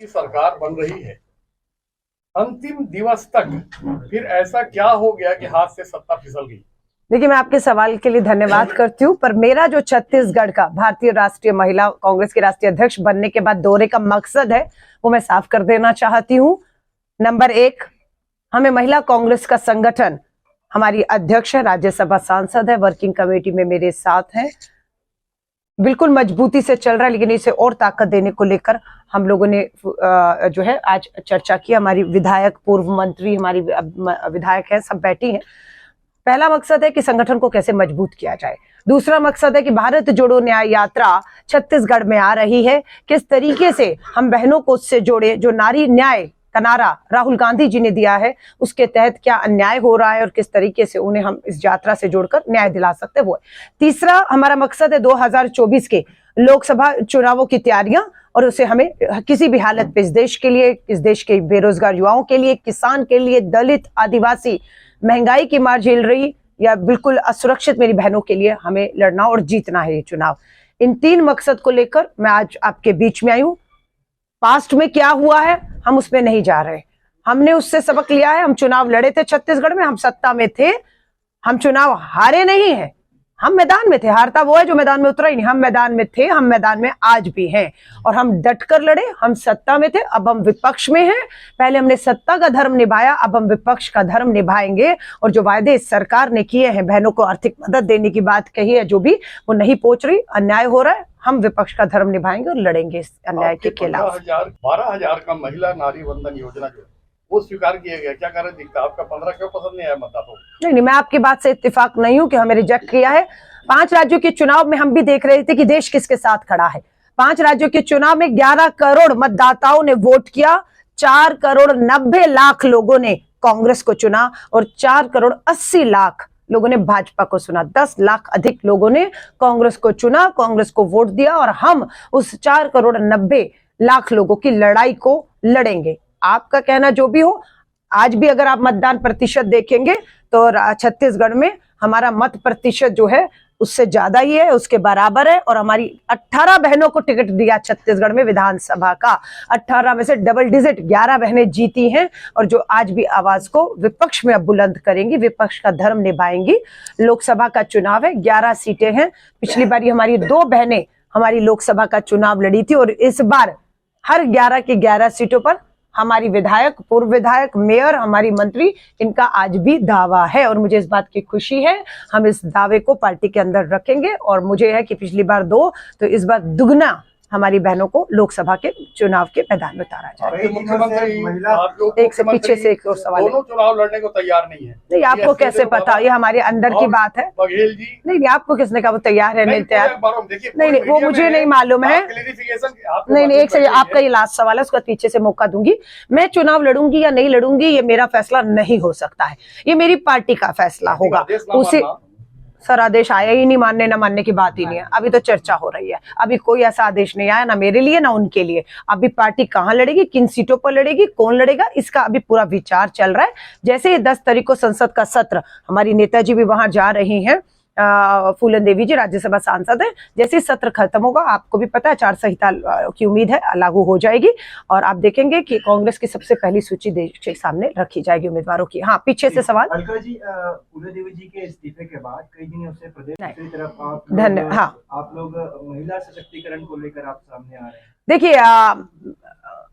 की सरकार बन रही है, अंतिम दिवस तक फिर ऐसा क्या हो गया कि हाथ से सत्ता फिसल गई? देखिए, मैं आपके सवाल के लिए धन्यवाद करती हूँ, पर मेरा जो छत्तीसगढ़ का भारतीय राष्ट्रीय महिला कांग्रेस की राष्ट्रीय अध्यक्ष बनने के बाद दौरे का मकसद है वो मैं साफ कर देना चाहती हूँ। नंबर एक, हमें महिला कांग्रेस का संगठन, हमारी अध्यक्ष है, राज्यसभा सांसद है, वर्किंग कमेटी में मेरे साथ है, बिल्कुल मजबूती से चल रहा है, लेकिन इसे और ताकत देने को लेकर हम लोगों ने जो है आज चर्चा की। हमारी विधायक, पूर्व मंत्री, हमारी विधायक है, सब बैठी हैं। पहला मकसद है कि संगठन को कैसे मजबूत किया जाए। दूसरा मकसद है कि भारत जोड़ो न्याय यात्रा छत्तीसगढ़ में आ रही है, किस तरीके से हम बहनों को उससे जोड़े। जो नारी न्याय का नारा राहुल गांधी जी ने दिया है, उसके तहत क्या अन्याय हो रहा है और किस तरीके से उन्हें हम इस यात्रा से जोड़कर न्याय दिला सकते हैं, वो है। तीसरा हमारा मकसद है 2024 के लोकसभा चुनावों की तैयारियां, और उसे हमें किसी भी हालत पे इस देश के लिए, इस देश के बेरोजगार युवाओं के लिए, किसान के लिए, दलित, आदिवासी, महंगाई की मार झेल रही या बिल्कुल असुरक्षित मेरी बहनों के लिए हमें लड़ना और जीतना है ये चुनाव। इन तीन मकसद को लेकर मैं आज आपके बीच में आई हूं। पास्ट में क्या हुआ है हम उसमें नहीं जा रहे, हमने उससे सबक लिया है। हम चुनाव लड़े थे छत्तीसगढ़ में, हम सत्ता में थे, हम चुनाव हारे नहीं हैं, हम मैदान में थे। हारता वो है जो मैदान में उतरा ही नहीं। हम मैदान में थे, हम मैदान में आज भी हैं, और हम डट कर लड़े। हम सत्ता में थे, अब हम विपक्ष में हैं। पहले हमने सत्ता का धर्म निभाया, अब हम विपक्ष का धर्म निभाएंगे। और जो वायदे इस सरकार ने किए हैं, बहनों को आर्थिक मदद देने की बात कही है, जो भी वो नहीं पहुंच रही, अन्याय हो रहा है, हम विपक्ष का धर्म निभाएंगे और लड़ेंगे इस अन्याय के खिलाफ। 12,000 का महिला नारी वंदन योजना जो वो स्वीकार किया गया, क्या कारण दिखता है आपका? 15 क्यों पसंद नहीं आया मतदाताओं को? नहीं, मैं आपकी बात से इत्तेफाक नहीं हूं कि हमें रिजेक्ट किया है। 5 राज्यों के चुनाव में हम भी देख रहे थे कि देश किसके साथ खड़ा है। 5 राज्यों के चुनाव में 11 करोड़ मतदाताओं ने वोट किया, 4 करोड़ 90 लाख लोगों ने कांग्रेस को चुना और 4 करोड़ 80 लाख लोगों ने भाजपा को चुना। 10 लाख अधिक लोगों ने कांग्रेस को चुना, कांग्रेस को वोट दिया, और हम उस 4 करोड़ 90 लाख लोगों की लड़ाई को लड़ेंगे। आपका कहना जो भी हो, आज भी अगर आप मतदान प्रतिशत देखेंगे तो छत्तीसगढ़ में हमारा मत प्रतिशत जो है उससे ज्यादा ही है, उसके बराबर है। और हमारी 18 बहनों को टिकट दिया छत्तीसगढ़ में विधानसभा का, 18 में से डबल डिजिट 11 बहनें जीती हैं, और जो आज भी आवाज को विपक्ष में अब बुलंद करेंगी, विपक्ष का धर्म निभाएंगी। लोकसभा का चुनाव है, 11 सीटें हैं। पिछली बार हमारी 2 बहनें हमारी लोकसभा का चुनाव लड़ी थी, और इस बार हर 11 की 11 सीटों पर हमारी विधायक, पूर्व विधायक, मेयर, हमारी मंत्री, इनका आज भी दावा है, और मुझे इस बात की खुशी है। हम इस दावे को पार्टी के अंदर रखेंगे, और मुझे है कि पिछली बार 2 तो इस बार दुगना हमारी बहनों को लोकसभा के चुनाव के मैदान में उतारा जाए। मुख्यमंत्री एक से पीछे से एक और सवाल, दोनों चुनाव लड़ने को तैयार नहीं है। नहीं, आपको कैसे पता? ये हमारे अंदर की बात है। बघेल जी, नहीं, आपको किसने कहा वो तैयार है? नहीं तैयार, नहीं, वो मुझे नहीं मालूम है। नहीं, एक से आपका ये लास्ट सवाल है, उसका पीछे से मौका दूंगी। मैं चुनाव लड़ूंगी या नहीं लड़ूंगी, ये मेरा फैसला नहीं हो सकता है, ये मेरी पार्टी का फैसला होगा। उसे सर आदेश आया ही नहीं, मानने ना मानने की बात ही नहीं है। अभी तो चर्चा हो रही है, अभी कोई ऐसा आदेश नहीं आया, ना मेरे लिए ना उनके लिए। अभी पार्टी कहां लड़ेगी, किन सीटों पर लड़ेगी, कौन लड़ेगा, इसका अभी पूरा विचार चल रहा है। जैसे ही 10 तारीख को संसद का सत्र, हमारी नेताजी भी वहां जा रही हैं, फूलन देवी जी राज्यसभा सांसद है, जैसे सत्र खत्म होगा, आपको भी पता है आचार संहिता की उम्मीद है लागू हो जाएगी, और आप देखेंगे कि कांग्रेस की सबसे पहली सूची देश के सामने रखी जाएगी उम्मीदवारों की। हाँ, पीछे से सवाल। अलका जी, फूलन देवी जी के इस्तीफे के बाद कई दिन से प्रदेश की तरफ आप लोग महिला सशक्तिकरण को लेकर आप सामने आ रहे हैं। देखिए,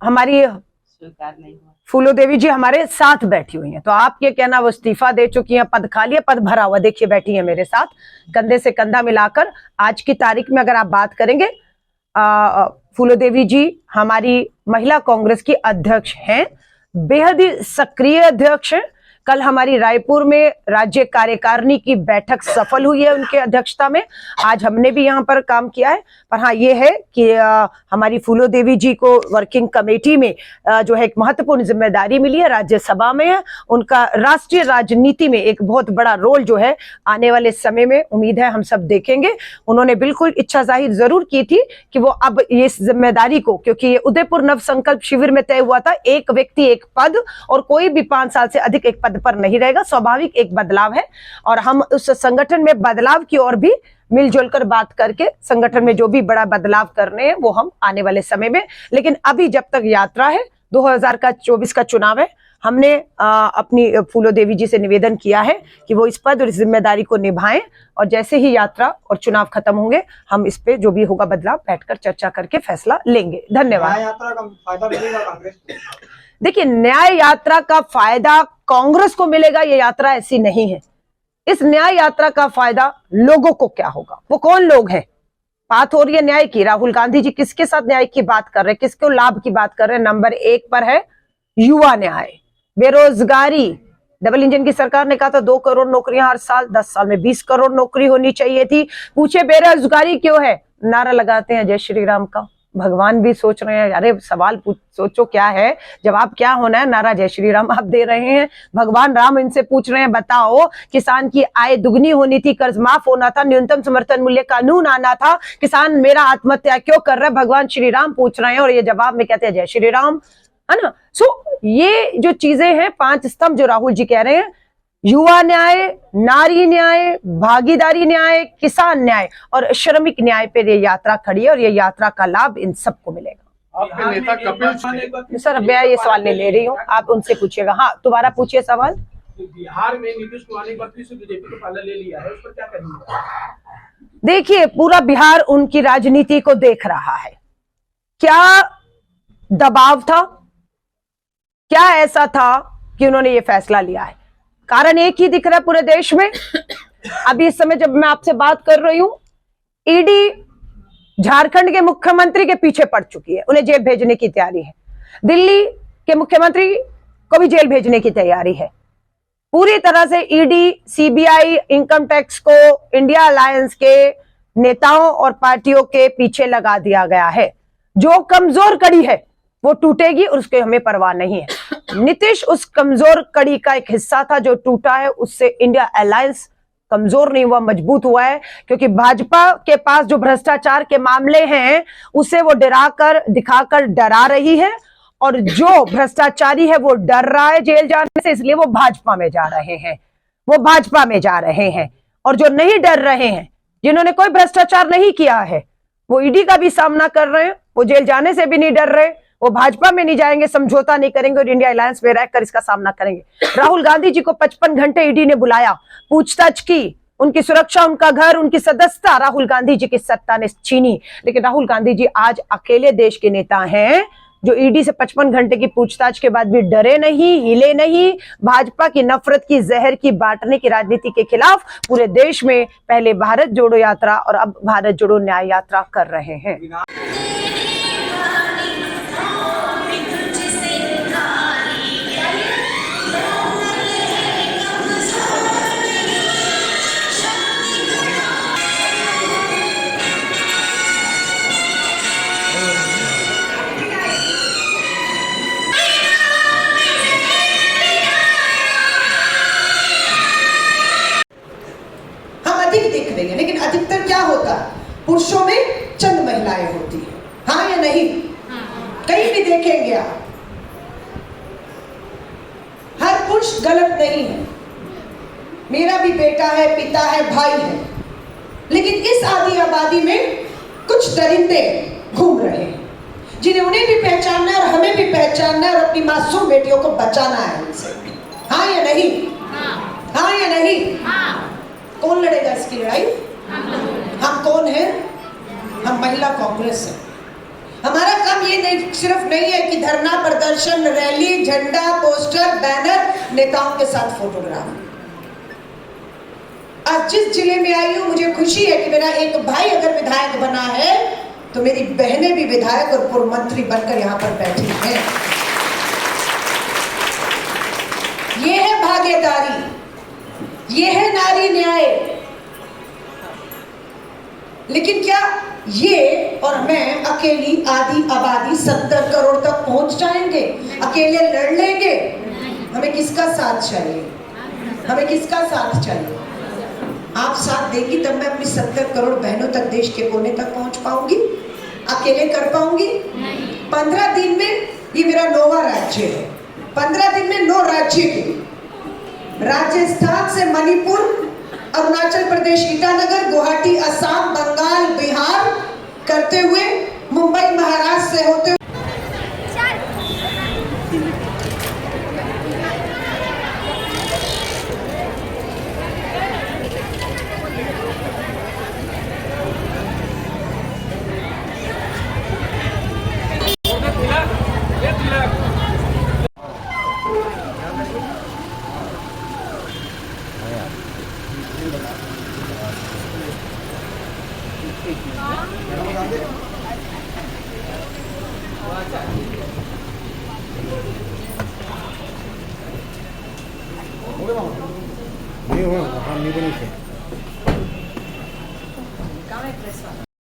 हमारी स्वीकार नहीं हुआ, फूलो देवी जी हमारे साथ बैठी हुई हैं, तो आप ये कहना वो इस्तीफा दे चुकी हैं, पद खाली है, पद भरा हुआ, देखिए बैठी है मेरे साथ कंधे से कंधा मिलाकर। आज की तारीख में अगर आप बात करेंगे, फूलो देवी जी हमारी महिला कांग्रेस की अध्यक्ष हैं, बेहद ही सक्रिय अध्यक्ष हैं। कल हमारी रायपुर में राज्य कार्यकारिणी की बैठक सफल हुई है उनके अध्यक्षता में। आज हमने भी यहाँ पर काम किया है, पर हाँ ये है कि हमारी फूलो देवी जी को वर्किंग कमेटी में जो है एक महत्वपूर्ण जिम्मेदारी मिली है, राज्यसभा में है। उनका राष्ट्रीय राजनीति में एक बहुत बड़ा रोल जो है आने वाले समय में उम्मीद है हम सब देखेंगे। उन्होंने बिल्कुल इच्छा जाहिर जरूर की थी कि वो अब ये जिम्मेदारी को, क्योंकि ये उदयपुर नव संकल्प शिविर में तय हुआ था, एक व्यक्ति एक पद, और कोई भी 5 साल से अधिक एक पद पर नहीं रहेगा, स्वाभाविक एक बदलाव है, और हम उस संगठन में बदलाव की ओर भी मिलजुल कर बात करके संगठन में जो भी बड़ा बदलाव करने हैं वो हम आने वाले समय में, लेकिन अभी जब तक यात्रा है, 2024 का चुनाव है, हमने अपनी फूलो देवी जी से निवेदन किया है कि वो इस पद और इस जिम्मेदारी को निभाएं, और जैसे ही यात्रा और चुनाव खत्म होंगे हम इस पे जो भी होगा बदलाव बैठकर चर्चा करके फैसला लेंगे। धन्यवाद। यात्रा का फायदा मिलेगा कांग्रेस को? देखिए, न्याय यात्रा का फायदा कांग्रेस को मिलेगा, ये यात्रा ऐसी नहीं है। इस न्याय यात्रा का फायदा लोगों को क्या होगा, वो कौन लोग हैं? बात हो रही है न्याय की, राहुल गांधी जी किसके साथ न्याय की बात कर रहे हैं, किसको लाभ की बात कर रहे हैं? नंबर 1 पर है युवा न्याय, बेरोजगारी। डबल इंजन की सरकार ने कहा था 2 करोड़ नौकरियां हर साल, 10 साल में 20 करोड़ नौकरी होनी चाहिए थी। पूछे बेरोजगारी क्यों है? नारा लगाते हैं जय श्री राम का। भगवान भी सोच रहे हैं, अरे सवाल सोचो क्या है, जवाब क्या होना है? नारा जय श्री राम आप दे रहे हैं। भगवान राम इनसे पूछ रहे हैं, बताओ किसान की आय दुगनी होनी थी, कर्ज माफ होना था, न्यूनतम समर्थन मूल्य कानून आना था, किसान मेरा आत्महत्या क्यों कर रहा है? भगवान श्री राम पूछ रहे हैं और ये जवाब में कहते हैं जय श्री राम, है ना। सो ये जो चीजें हैं, 5 स्तंभ जो राहुल जी कह रहे हैं, युवा न्याय, नारी न्याय, भागीदारी न्याय, किसान न्याय और श्रमिक न्याय पर ये यात्रा खड़ी है और ये यात्रा का लाभ इन सबको मिलेगा। आपके नेता कपिल सर, मैं ये सवाल नहीं ले रही हूँ, आप उनसे पूछिएगा। हाँ, दोबारा पूछिए सवाल। बिहार में नीतीश कुमार ने मंत्री से बीजेपी को पाला ले लिया है, उस पर क्या कहेंगे? देखिए, पूरा बिहार उनकी राजनीति को देख रहा है। क्या दबाव था, क्या ऐसा था कि उन्होंने ये फैसला लिया है? कारण एक ही दिख रहा है पूरे देश में। अभी इस समय जब मैं आपसे बात कर रही हूं, ईडी झारखंड के मुख्यमंत्री के पीछे पड़ चुकी है, उन्हें जेल भेजने की तैयारी है। दिल्ली के मुख्यमंत्री को भी जेल भेजने की तैयारी है। पूरी तरह से ईडी, सीबीआई, इनकम टैक्स को इंडिया अलायंस के नेताओं और पार्टियों के पीछे लगा दिया गया है। जो कमजोर कड़ी है वो टूटेगी और उसके हमें परवाह नहीं है। नीतीश उस कमजोर कड़ी का एक हिस्सा था जो टूटा है, उससे इंडिया अलायंस कमजोर नहीं हुआ, मजबूत हुआ है। क्योंकि भाजपा के पास जो भ्रष्टाचार के मामले हैं उसे वो डराकर दिखाकर डरा रही है, और जो भ्रष्टाचारी है वो डर रहा है जेल जाने से, इसलिए वो भाजपा में जा रहे हैं, वो भाजपा में जा रहे हैं। और जो नहीं डर रहे हैं, जिन्होंने कोई भ्रष्टाचार नहीं किया है, वो ईडी का भी सामना कर रहे हैं, वो जेल जाने से भी नहीं डर रहे, वो भाजपा में नहीं जाएंगे, समझौता नहीं करेंगे और इंडिया अलायंस में रहकर इसका सामना करेंगे। राहुल गांधी जी को 55 घंटे ईडी ने बुलाया, पूछताछ की, उनकी सुरक्षा, उनका घर, उनकी सदस्यता राहुल गांधी जी की सत्ता ने छीनी। लेकिन राहुल गांधी जी आज अकेले देश के नेता हैं जो ईडी से 55 घंटे की पूछताछ के बाद भी डरे नहीं, हिले नहीं। भाजपा की नफरत की, जहर की, बांटने की राजनीति के खिलाफ पूरे देश में पहले भारत जोड़ो यात्रा और अब भारत जोड़ो न्याय यात्रा कर रहे हैं। दिख रही है, लेकिन अधिकतर क्या होता है, पुरुषों में चंद महिलाएं होती है। हाँ या नहीं? कहीं भी देखेंगे आप, हर पुरुष गलत नहीं है। मेरा भी बेटा है, पिता है, भाई है, लेकिन इस आदि आबादी में कुछ दरिंदे घूम रहे हैं जिन्हें उन्हें भी पहचानना है और हमें भी पहचानना है और अपनी मासूम बेटियों को बचाना है उनसे। हाँ या नहीं? हाँ या नहीं? कौन लड़ेगा इसकी लड़ाई? हम कौन हैं? हम महिला कांग्रेस हैं। हमारा काम ये नहीं, सिर्फ नहीं है कि धरना, प्रदर्शन, रैली, झंडा, पोस्टर, बैनर, नेताओं के साथ फोटोग्राफ। आज जिस जिले में आई हूं, मुझे खुशी है कि मेरा एक भाई अगर विधायक बना है तो मेरी बहनें भी विधायक और पूर्व मंत्री बनकर यहां पर बैठी हैं। ये है भागीदारी, ये है नारी न्याय। लेकिन क्या ये और मैं अकेली आधी आबादी 70 करोड़ तक पहुंच जाएंगे? अकेले लड़ लेंगे? हमें किसका साथ चाहिए? हमें किसका साथ चाहिए? आप साथ देगी तब मैं अपनी 70 करोड़ बहनों तक, देश के कोने तक पहुंच पाऊंगी। अकेले कर पाऊंगी? 15 दिन में ये मेरा 9वां राज्य है। 15 दिन में 9 राज्य के, राजस्थान से मणिपुर, अरुणाचल प्रदेश ईटानगर, गुवाहाटी असम, बंगाल, बिहार करते हुए मुंबई महाराष्ट्र से होते हुए नहीं हो, हम नहीं बनी थे।